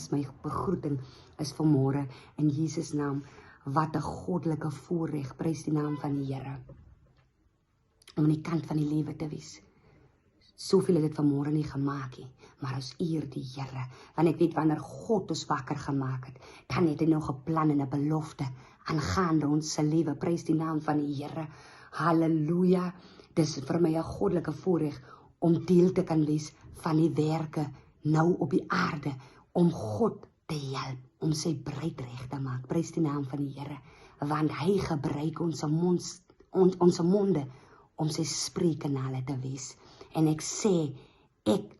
dis my begroeting is vanmôre in Jesus naam. Wat 'n goddelike voorreg, prys die naam van die Here, om aan die kant van die lewe te wees. Soveel het dit vanmôre nie gemaak nie, maar ons eer die Here, want ek weet wanneer God ons wakker gemaak het, dan het hy nog 'n plan en 'n belofte aangaande ons se lewe, prys die naam van die Here. Halleluja, dis vir my 'n goddelike voorreg om deel te kan wees van die werke nou op die aarde, om God te help, om sy bruid reg te maak, prys die naam van die Here, want hy gebruik ons monde om sy spreekkanale te wees. En ek sê, ek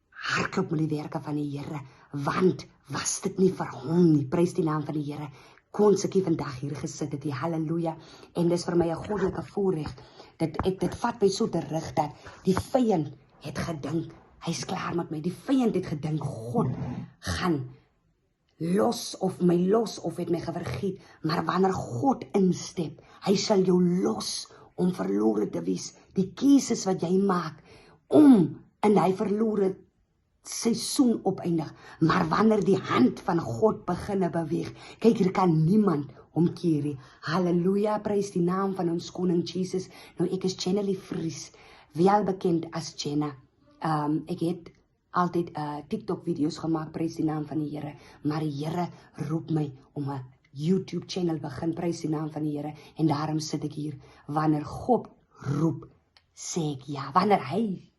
hardloop met die werke van die Here, want was dit nie vir hom nie, prys die naam van die Here, kon ek vandag hier gesit het, die halleluja, en dis vir my 'n goddelike voorreg, dat ek dit vat my so terug, dat die vyand het gedink, hy's klaar met my, die vyand het gedink, God gaan los of het my gevergiet, maar wanneer God instep, hy sal jou los om verlore te wees, die keuses wat jy maak, om in hy verlore seisoen opeindig, maar wanneer die hand van God beginne beweeg, kyk, hier kan niemand omkeer nie. Halleluja, prys die naam van ons koning Jesus. Nou ek is Jenna Lee Vries, wel bekend as Jenna. Ek het altyd TikTok video's gemaak, prys die naam van die Here, maar die Here roep my om 'n YouTube channel begin, prys die naam van die Here, en daarom sit ek hier. Wanneer God roep, sê ek ja. Wanneer hy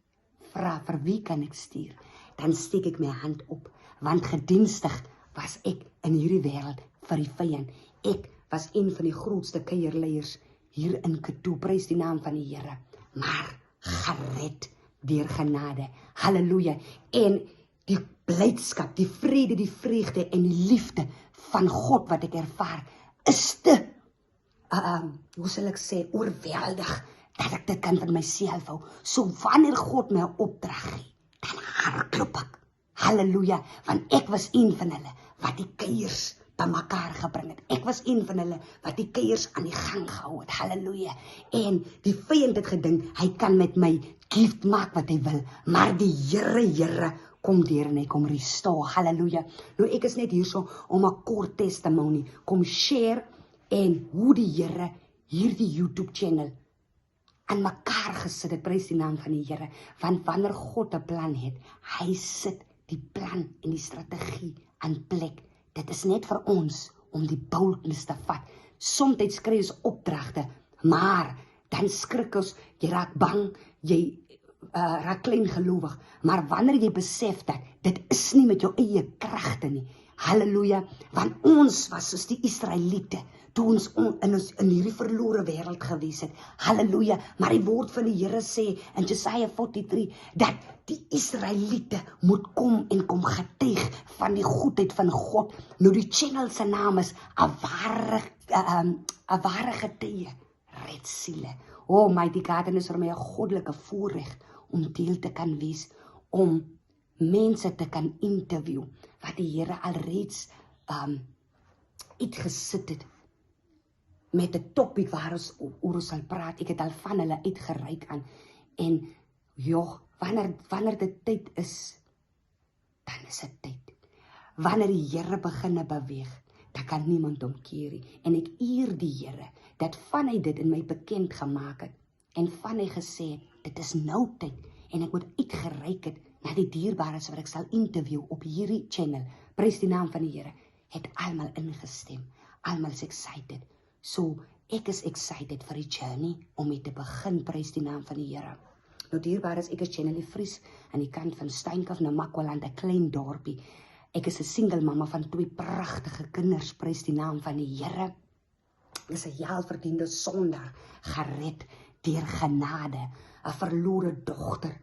vra vir wie kan ek stuur, dan steek ek my hand op, want gedienstig was ek in hierdie wêreld vir die vyand. Ek was een van die grootste kuierleiers hier in Ketoe, prys die naam van die Here, maar gered deur genade, halleluja, en die blydskap, die vrede, die vreugde en die liefde van God wat ek ervaar, is te, hoe sal ek sê, oorweldig, dat ek dit kan van myself hou. So wanneer God my 'n opdrag gee, dan hardloop ek, halleluja, want ek was een van hulle, wat die kuiers bymekaar gebring het. Ek was een van hulle, wat die kuiers aan die gang gehou het, halleluja, en die vyand het gedink, hy kan met my gift maak wat hy wil, maar die Here kom deur en hy kom restore, halleluja. Nou ek is net hierso om 'n kort testimony, kom share, en hoe die Here hierdie YouTube channel aan mekaar gesit het, prys die naam van die Here, want wanneer God 'n plan het, hy sit die plan en die strategie aan plek. Dit is net vir ons om die boldness te vat. Soms kry ons opdragte, maar dan skrik ons, jy raak bang, jy raak klein gelowig, maar wanneer jy besef dat dit is nie met jou eie kragte nie, halleluja, want ons was soos die Israeliete, toe ons in hierdie verlore wêreld gewees het, halleluja, maar die woord van die Here sê in Jesaja 43, dat die Israeliete moet kom en kom getuig van die goedheid van God. Nou die channel se naam is 'n ware getuie, red siele. Oh my God, en is vir my 'n goddelike voorreg om deel te kan wees, om mense te kan interview, wat die Here alreeds uitgesit het, met 'n topik waar ons sal praat. Ek het al van hulle uitgereik aan, en joh, wanneer dit tyd is, dan is dit tyd. Wanneer die Here beginne beweeg, dan kan niemand omkeer nie, en ek eer die Here, dat van hy dit in my bekend gemaak het, en van hy gesê het, dit is nou tyd, en ek moet uitgereik het, na die dierbares wat ek sal interview op hierdie channel, prys die naam van die Here, het almal ingestem, almal is excited, so ek is excited vir die journey, om mee te begin, prys die naam van die Here. Nou dierbares, ek is Jenna Lee Vries, aan die kant van Steenkop, Namakwaland, 'n klein dorpie. Ek is 'n single mamma van 2 pragtige kinders, prys die naam van die Here. Ek is 'n welverdiende sondaar, gered deur genade, 'n verlore dogter,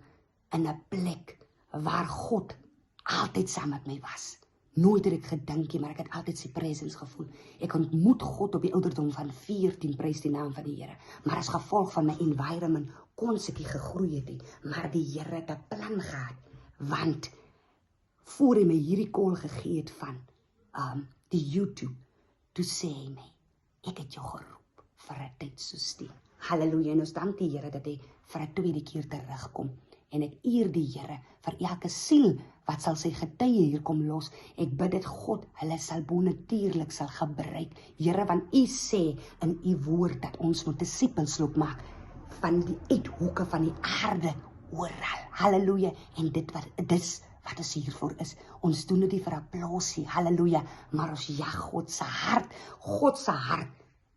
in 'n plek waar God altyd saam met my was. Nooit het ek gedink nie, maar ek het altyd sy presence gevoel. Ek ontmoet God op die ouderdom van 14, prys die naam van die Here. Maar as gevolg van my environment kon ek nie gegroei het nie, maar die Here het 'n plan gehad, want voor hy my hierdie call gegee het van die YouTube, toe sê hy my, ek het jou geroep vir 'n tyd soos die. Halleluja, en ons dank die Here dat hy vir 'n tweede keer terugkom. En ek eer die Here vir elke siel wat sal sy getuie hier kom los. Ek bid dat God hulle sal bonatuurlik sal gebruik. Here, want U sê in U woord dat ons moet disippels loop maak van die uithoeke van die aarde oral. Halleluja. En dis wat ons hiervoor is. Ons doen dit nie vir applausie. Halleluja. Maar ons jag God se hart. God se hart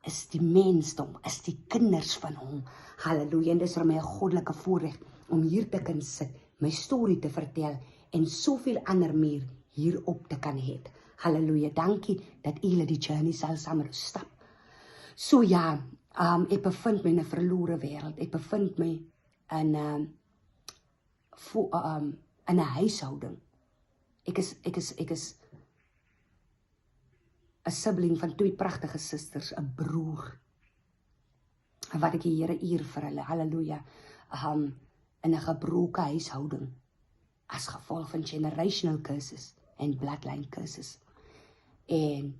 is die mensdom, is die kinders van hom. Halleluja. En dis vir my 'n goddelike voorreg om hier te kan sit, my storie te vertel en soveel ander meer hierop te kan hê. Halleluja. Dankie dat U julle die journey sal saam met ons stap. So ja, ek bevind my in 'n verlore wêreld. Ek bevind my in 'n huishouding. Ek is 'n sibling van 2 pragtige susters, 'n broer. Wat ek die Here eer vir hulle. Halleluja. In 'n gebroke huishouding as gevolg van generational curses en bloodline curses. En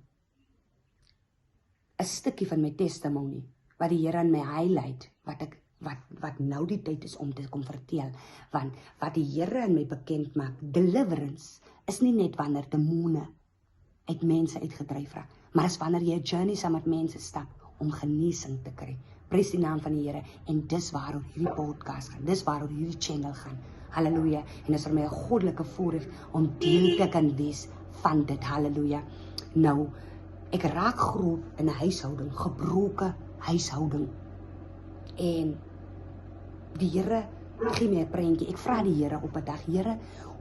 'n stukkie van my testimony wat die Here in my highlight, wat nou die tyd is om te kom vertel, want wat die Here in my bekend maak, deliverance is nie net wanneer demone uit mense uitgedryf raak, maar is wanneer jy 'n journey saam met mense stap om genesing te kry. Prys die naam van die Here, en dis waaroor hierdie podcast gaan, dis waaroor hierdie channel gaan. Halleluja. En is vir my 'n goddelike voorreg om deel te kan wees van dit. Halleluja. Nou, ek raak groot in 'n huishouding, gebroke huishouding. En die Here gee my 'n prentjie. Ek vra die Here op 'n dag, Here,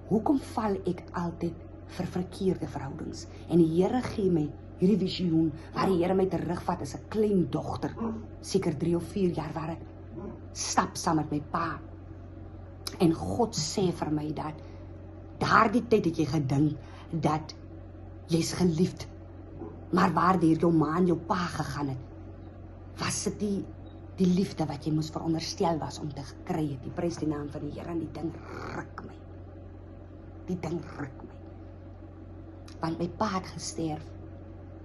hoekom val ek altyd vir verkeerde verhoudings? En die Here gee my hierdie visioen waar die Here my terugvat as 'n klein dogter, seker 3 of 4 jaar, waar ek stap saam met my pa. En God sê vir my dat daardie tyd het jy gedink dat jy's geliefd, maar waar deur jou ma en jou pa gegaan het, was dit die liefde wat jy moes veronderstel was om te gekry het. Die prys die naam van die Here, en die ding ruk my. Die ding ruk my. Want my pa het gesterf.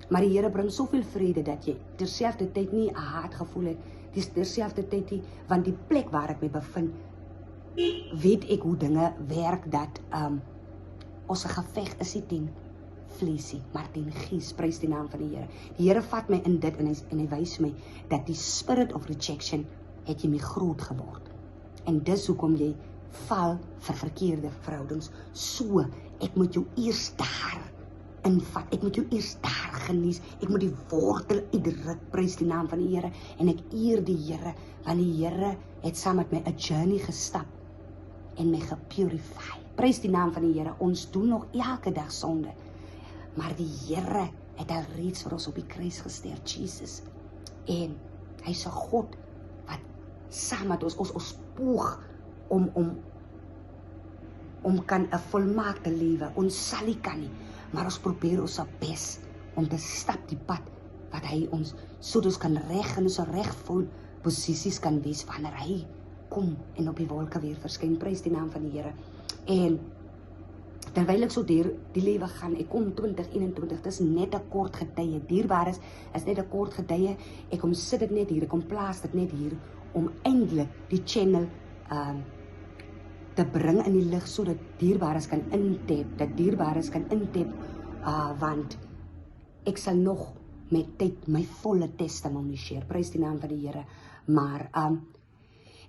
Maar die Here bring soveel vrede dat jy terselfdertyd nie 'n haatgevoel het. Dis terselfdertyd nie, want die plek waar ek my bevind, weet ek hoe dinge werk, dat ons geveg is nie teen vleesie, maar teen gees. Prys die naam van die Here. Die Here vat my in dit en hy wys my dat die spirit of rejection het jy my groot geword. En dis hoekom jy val vir verkeerde verhoudings. So, ek moet jou eers daar invat. Ek moet jou eers daar genees. Ek moet die wortel uitdruk. Prys die naam van die Here. En ek eer die Here, want die Here het saam met my 'n journey gestap en my gepurify. Prys die naam van die Here. Ons doen nog elke dag sonde, maar die Here het al reeds vir ons op die kruis gesterf, Jesus. En hy's 'n God wat saam met ons poog om kan 'n volmaakte lewe. Ons sal nie kan nie, maar ons probeer ons bes om te stap die pad wat hy ons, sodat ons kan reg in ons regvol posisies kan wees wanneer hy kom en op die wolke weer verskyn. Prys die naam van die Here. En terwyl ek so deur die lewe gaan, ek kom 2021, dis net 'n kort getye. Dierbaar is net 'n kort getye. Ek kom sit dit net hier, ek kom plaas dit net hier om eintlik die channel te bring in die lig, sodat dierbares kan intap, want ek sal nog met tyd my volle testimony share. Prys die naam van die Here. Maar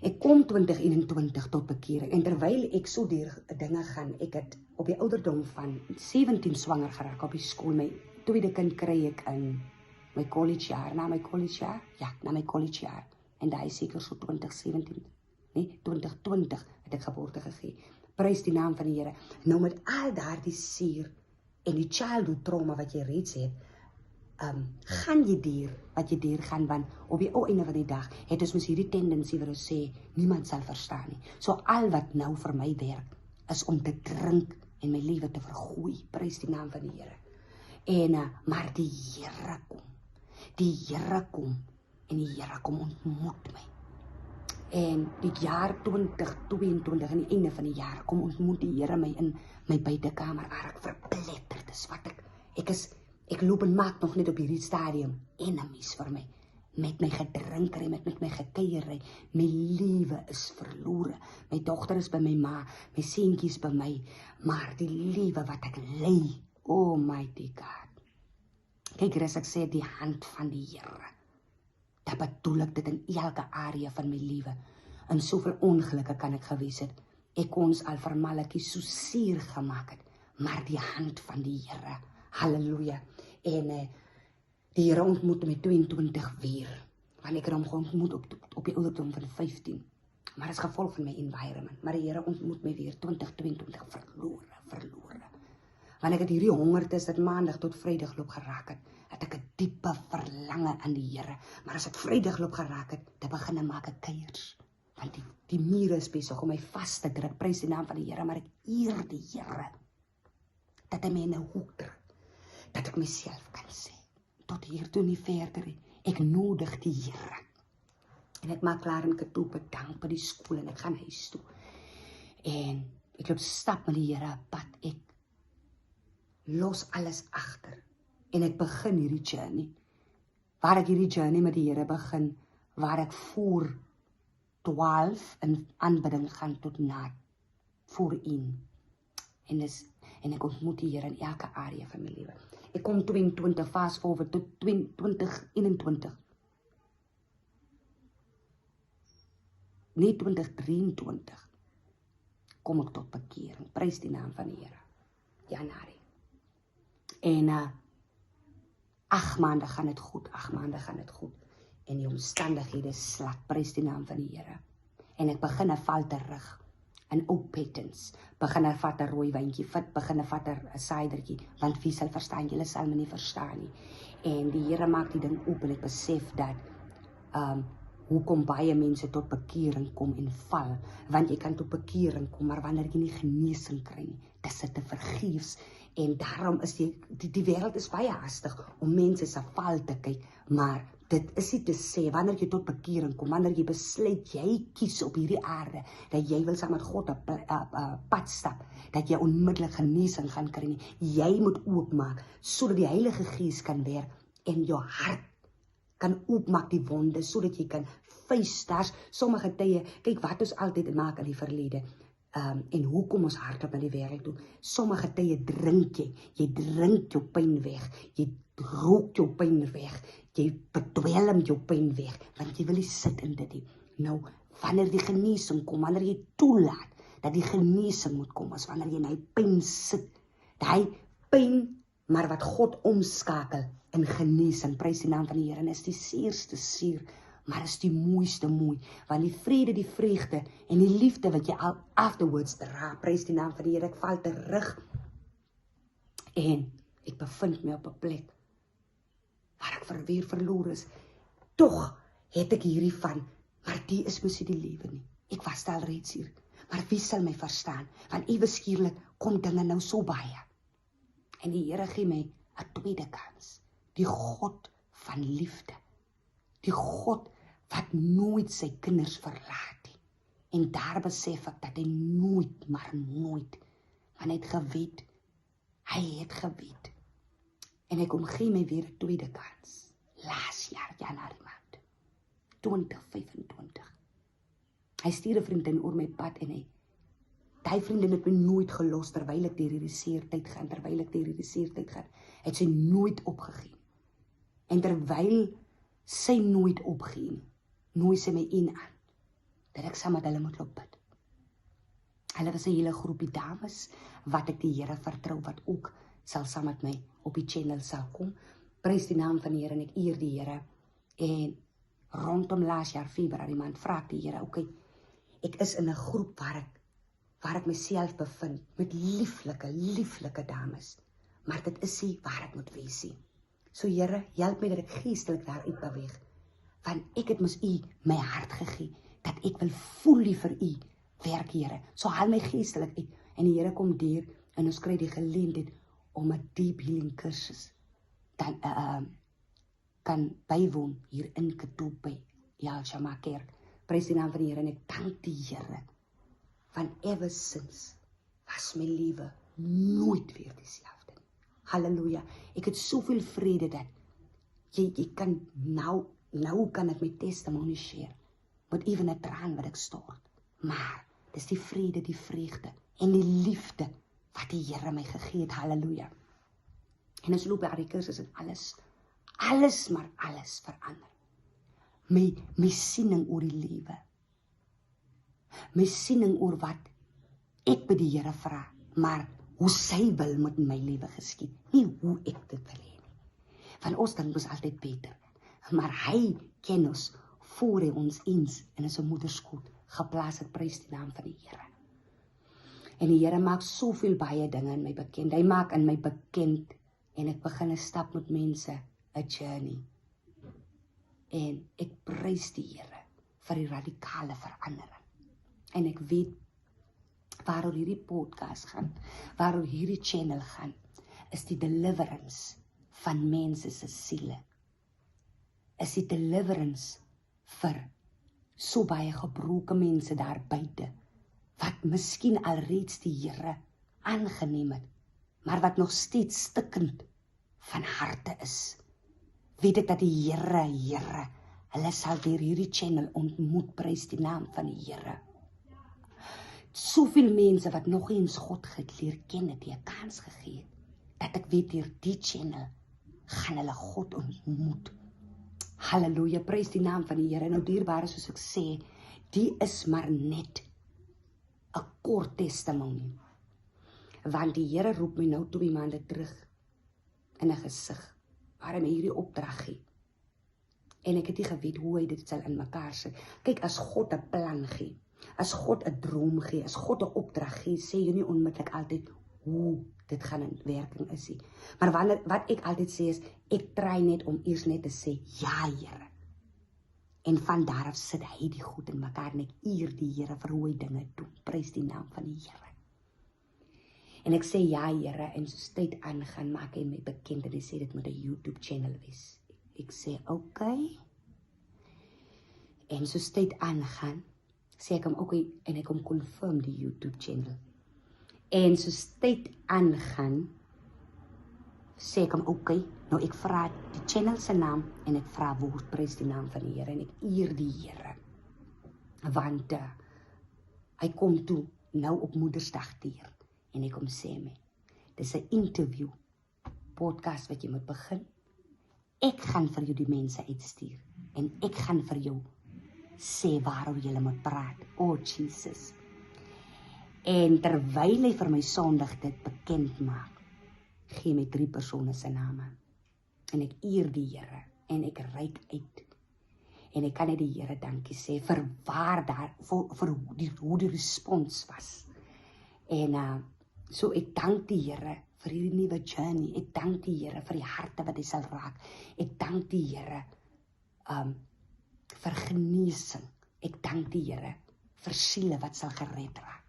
ek kom 2021 tot bekering, en terwyl ek so deur dinge gaan, ek het op die ouderdom van 17 swanger geraak op die skool. My tweede kind kry ek in my collegejaar, na my collegejaar, en daai seker so 2020 het ek geboorte gegee. Prys die naam van die Here. Nou met al daardie seer en die childhood trauma wat jy reeds het, gaan jy deur wat jy deur gaan, want op die einde van die dag het ons mos hierdie tendensie waar ons sê, niemand sal verstaan nie. So al wat nou vir my werk, is om te drink en my lewe te vergooi. Prys die naam van die Here. En, maar die Here kom. Die Here kom, en die Here kom ontmoet my. En die jaar 2022, aan die einde van die jaar, kom ontmoet die Here my in my buitekamer, waar ek verpletterd is, wat ek loop en maak nog net op hierdie stadium enemies vir my. met my gedrink ry, met my gekuier ry. My lewe is verlore. My dogter is by my ma, my seentjie is by my, maar die lewe wat ek lei, oh mighty God. Kyk, as ek sê die hand van die Here, dan bedoel ek dit in elke area van my lewe. In soveel ongelukke kan ek gewees het. Ek ons al vir Malaki so seer gemaak het, maar die hand van die Here, halleluja. En die Here ontmoet met 22 weer, want ek het hom ontmoet op die ouderdom van 15, maar as gevolg van my environment, maar die Here ontmoet my weer 2022 verlore. Want ek het hierdie honger tussen maandag tot vrydag loop geraak het ek 'n diepe verlange aan die Here, maar as ek vrydag loop geraak het, dan begin ek maak ek kuiers, want die mure is besig om my vas te druk, prys die naam van die Here, maar ek eer die Here, dat hy my in 'n hoek druk, dat ek myself kan sê, tot hier toe nie verder, ek nodig die Here, en ek maak klaar en ek het toe bedank by die skool, en ek gaan huis toe, en ek loop stap met die Here op pad, ek los alles agter, en ek begin hierdie journey, waar ek hierdie journey met die Here begin, waar ek voor 12 in aanbidding gaan tot na voor 1, en ek ontmoet die Here in elke area van my lewe. Ek kom 22, fast forward tot 2021. Nee, 2023 kom ek tot bekering. Prys die naam van die Here. Januarie. En 8 maande gaan dit goed, 8 maande gaan dit goed. En die omstandighede slat, prys die naam van die Here. En ek begin 'n val terug in ou patterns, begin vat 'n rooi wyntjie, begin vat 'n cidertjie, want wie sal verstaan, julle sal my nie verstaan nie. En die Here maak die ding oop en ek besef dat hoekom baie mense tot bekering kom en val, want jy kan tot bekering kom, maar wanneer jy nie genesing kry nie, dis dit te vergeefs, en daarom is die wêreld is baie hastig om mense se val te kyk, maar dit is nie te sê, wanneer jy tot bekering kom, wanneer jy besluit, jy kies op hierdie aarde, dat jy wil saam met God op pad stap, dat jy onmiddellik genesing gaan kry nie, jy moet oopmaak, sodat die Heilige Gees kan werk, en jou hart kan oopmaak die wonde, sodat jy kan face, daar's sommige tye, kyk wat ons altyd maak in die verlede, en hoekom ons hardloop na die wêreld toe, sommige tye drink jy drink jou pyn weg, jy rook jou pyn weg, jy bedwelm jou pyn weg, want jy wil nie sit in dit nie. Nou, wanneer die genesing kom, wanneer jy toelaat, dat die genesing moet kom, as wanneer jy in die pyn sit, die pyn, maar wat God omskakel in genesing, prys die naam van die Here, en is die seerste seer, maar is die mooiste mooi, want die vrede, die vreugde, en die liefde wat jy al afterwards dra, prys die naam van die Here, ek val terug, en ek bevind my op 'n plek, waar ek weer verloor is, tog het ek hierdie van, maar die is mos nie die lewe nie, ek was al reeds hier, maar wie sal my verstaan, want ewe skielik kom dinge nou so baie, en die Here gee my 'n tweede kans, die God van liefde, die God wat nooit sy kinders verlaat nie, en daar besef ek dat hy nooit, maar nooit, want hy het geweet, en hy kom gee my weer 'n tweede kans, laas jaar, Januarie maand, 2025, hy stuur 'n vriendin oor my pad, en die vriendin het my nooit gelos, terwyl ek deur hierdie seertyd gaan, het sy nooit opgegee, en terwyl sy nooit opgee, nooi sy my aan, dat ek saam met hulle moet loop bid. Hulle was 'n hele groepie dames, wat ek die Here vertrou, wat ook sal saam met my op die channel sal kom, prys die naam van die Here, en ek eer die Here, en rondom laas jaar Februarie maand, vra ek die Here, okay, ek is in 'n groep waar ek myself bevind, met lieflike dames, maar dit is nie waar ek moet wees nie. So Here, help my dat ek geestelik daaruit beweeg, want ek het mos U my hart gegee, dat ek wil fully vir U werk, Here, so haal my geestelik uit, en die Here kom deur, en ons kry die geleentheid, om 'n deep healing kursus, dan kan bywoon, hier in Katoep, by Yalshama Kerk, prys die naam van die Here, en ek dank die Here, want ever since, was my lewe nooit weer dieselfde. Halleluja, ek het soveel vrede, dat jy kan nou nou kan ek my testimony share, met even 'n traan wat ek stort. Maar, dis die vrede, die vreugde, en die liefde, wat die Here my gegee het, halleluja. En ons loop by die kursus en alles maar alles verander. My siening oor die lewe, my siening oor wat ek by die Here vra, maar hoe sy wil met my lewe geskied, nie hoe ek dit wil hê nie. Van ons dink ons altyd beter, maar hy ken ons voor hy ons eens in sy moederskoot geplaas het, prys die naam van die Here. En die Here maak soveel baie dinge in my bekend. Hy maak in my bekend en ek begin 'n stap met mense, 'n journey. En ek prys die Here vir die radikale verandering. En ek weet waaroor hierdie podcast gaan, waaroor hierdie channel gaan, is die deliverance van mense se siele. Is die deliverance vir so baie gebroke mense daar buite, wat miskien alreeds die Here aangeneem het, maar wat nog steeds stikkend van harte is. Weet ek dat die Here, hulle sal deur hierdie channel ontmoet, prys die naam van die Here. Soveel mense wat nog eens God geleer ken het, die 'n kans gegee het, dat ek weet deur die channel gaan hulle God ontmoet. Halleluja, prys die naam van die Here. Nou dierbare, soos ek sê, die is maar net 'n kort testimony. Want die Here roep my nou 2 maande terug in 'n gesig, waar hy my hierdie opdrag gee. En ek het nie geweet hoe hy dit sal in mekaar sit. Kyk, as God 'n plan gee, as God 'n droom gee, as God 'n opdrag gee, sê jy nie onmiddellik altyd hoe dit gaan in werking is nie. Maar wat ek altyd sê is, ek try net om eers net te sê, ja Here. En van daar af sit hy die goed in mekaar en ek eer die Here vir hoe hy dinge doen. Prys die naam van die Here. En ek sê ja Here, en soos tyd aangaan, maak hy my bekend en hy sê dit moet 'n YouTube channel wees. Ek sê okay. En soos tyd aangaan, sê ek hom okay, en ek hom confirm die YouTube channel. En soos tyd aangaan, sê ek hom okay, nou ek vra die channel se naam en ek vra woord, prys die naam van die Here en ek eer die Here. Want hy kom toe nou op Moedersdag teer en ek kom sê my, dis 'n interview podcast wat jy moet begin. Ek gaan vir jou die mense uitstuur en ek gaan vir jou sê waaroor jy moet praat. Oh Jesus. En terwyl hy vir my Sondag dit bekend maak, gee my 3 persone se name. En ek eer die Here en ek reik uit. En ek kan net die Here dankie sê vir waar daar vir hoe die respons was. En so ek dank die Here vir hierdie nuwe journey. Ek dank die Here vir die harte wat hy sal raak. Ek dank die Here vir genesing. Ek dank die Here vir siele wat sal gered raak.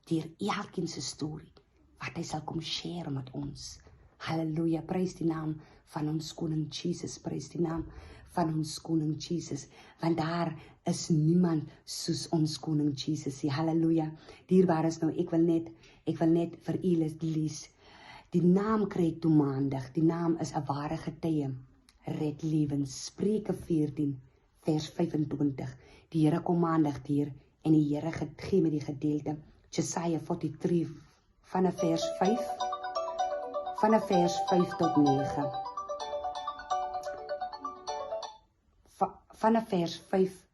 Deur elkeen se storie wat hy sal kom share met ons. Halleluja, prys die naam van ons koning Jesus, prys die naam van ons koning Jesus, want daar is niemand soos ons koning Jesus. Halleluja, dierbaar is nou, ek wil net vir u lees. Die naam kry toe maandag, die naam is 'n ware getuie, red lewens, Spreuke 14 vers 25. Die Here kom maandag deur en die Here gee met die gedeelte Jesaja 43 van vers 5 tot 9. Van vers 5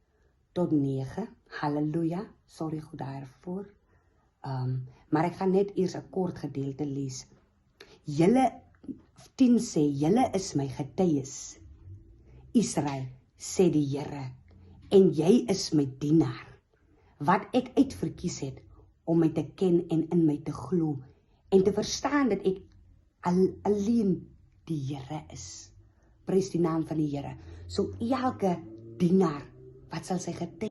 tot 9. Halleluja. Sorry goed daarvoor. Maar ek gaan net eers 'n kort gedeelte lees. Julle 10 sê, julle is my getuies, Israel, sê die Here, en jy is my dienaar, wat ek uitverkies het, om my te ken en in my te glo, en te verstaan dat ek alleen die Here is. Prys die naam van die Here. So elke dienaar, wat sal sy getuie